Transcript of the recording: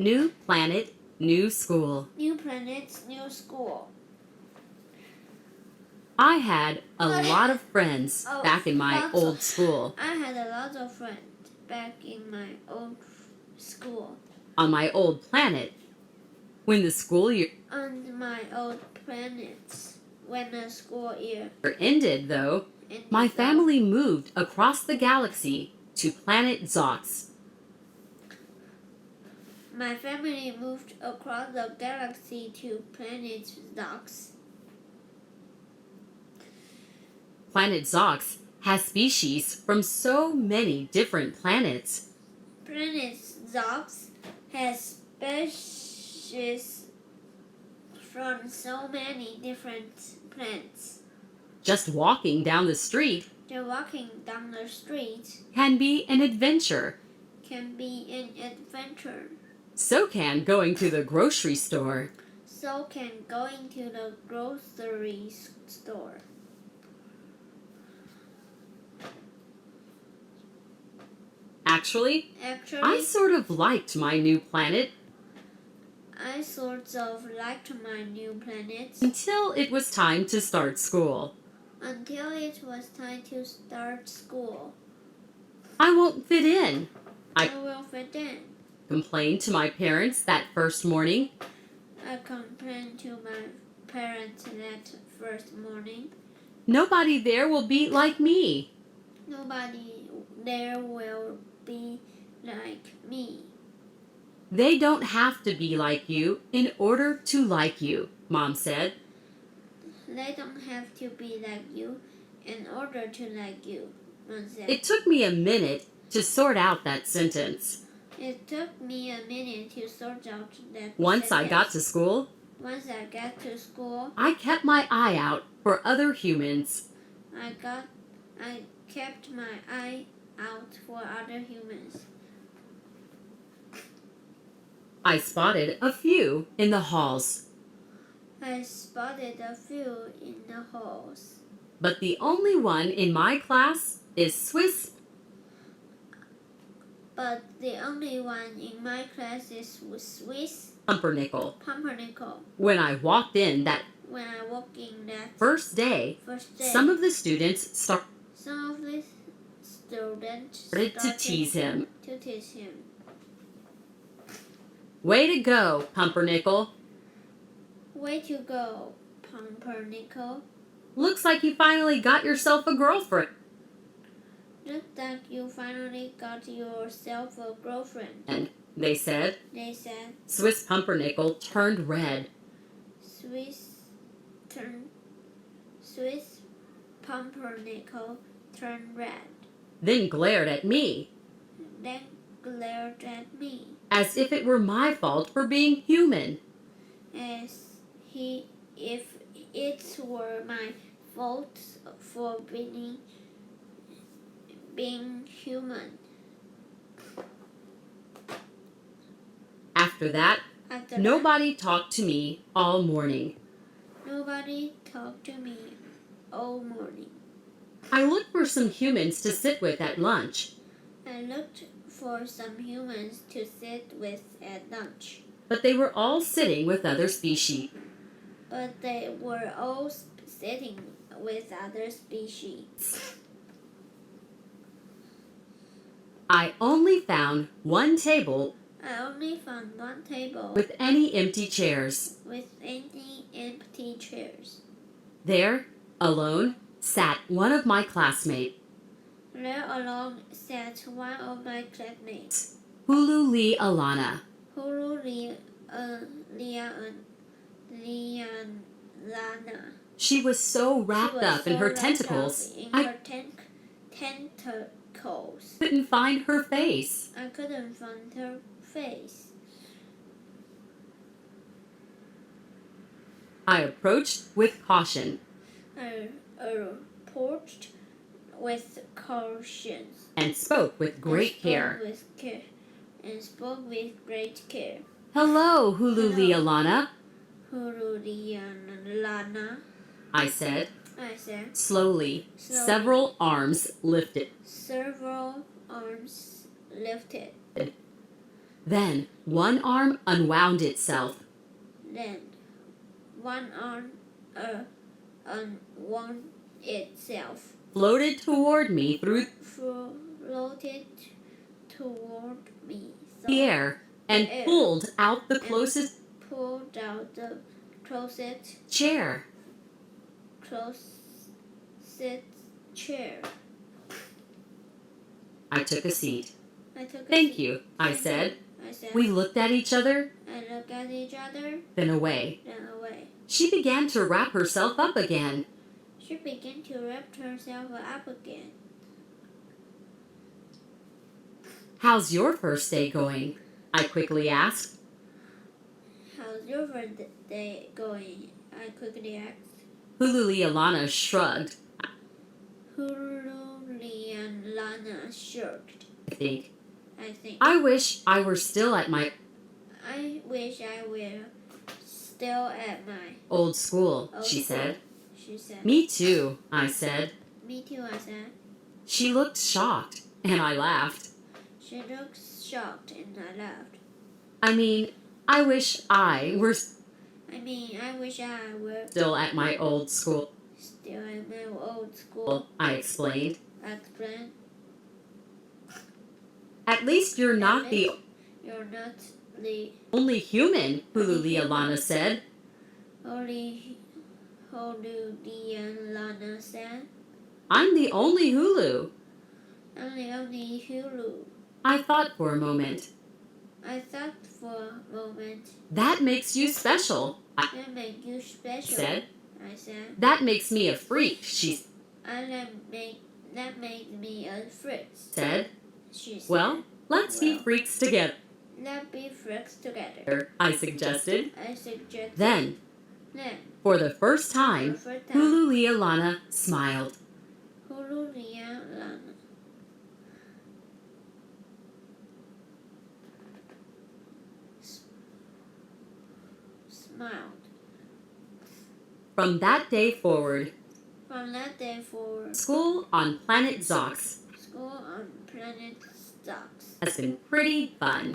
New planet, new school. New planets, new school. I had a lot of friends back in my Lots old school. I had a lot of friends back in my old school. On my old planet. When the school year On my old planets. When the school year ended, though, my family moved across the galaxy to planet Zox. My family moved across the galaxy to planet Zox. Planet Zox has species from so many different planets. Planet Zox has species from so many different planets. Just walking down the street can be an adventure. So can going to the grocery store. So can going to the grocery store. Actually, I sort of liked my new planet. Until it was time to start school. I won't fit in. I will fit in. Complained to my parents that first morning. I complained to my parents that first morning. Nobody there will be like me. Nobody there will be like me. They don't have to be like you in order to like you, Mom said. They don't have to be like you in order to like you, Mom said. It took me a minute to sort out that sentence. Once I got to school, I kept my eye out for other humans. I kept my eye out for other humans. I spotted a few in the halls. But the only one in my class is Swiss Pumpernickel. When I walked in that first day, some of the students started to tease him. Way to go, Pumpernickel. Way to go, Pumpernickel. Looks like you finally got yourself a girlfriend. And they said. Swiss Pumpernickel turned red. Swiss Pumpernickel turned red. Then glared at me. As if it were my fault for being human. If it were my fault for being human. After that, nobody talked to me all morning. I looked for some humans to sit with at lunch. But they were all sitting with other species. I only found one table with any empty chairs. There, alone, sat one of my classmates. Hulu Lee Alana. She was so wrapped up in her tentacles, I couldn't find her face. I approached with caution. And spoke with great care. Hello, Hululi Alana. I said. Slowly, several arms lifted. Then one arm unwound itself. Then one arm unwound itself. Floated toward me through Floated toward me the air and pulled out the closest chair. I took a seat. Thank you, I said. We looked at each other, then away. She began to wrap herself up again. How's your first day going? I quickly asked. How's your first day going? I quickly asked. Hululialana shrugged. Hululialana shrugged. I think. I wish I were still at my old school, she said. Me too, I said. She looked shocked, and I laughed. I mean, I wish I were still at my old school. I explained. At least you're not the only human, Hululialana said. I'm the only Hulu. I thought for a moment. That makes you special, I said. That makes me a freak, she That makes me a freak, said. She said. Well, let's be freaks together, I suggested. Then, for the first time, Hululialana smiled. From that day forward, school on Planet Zox has been pretty fun.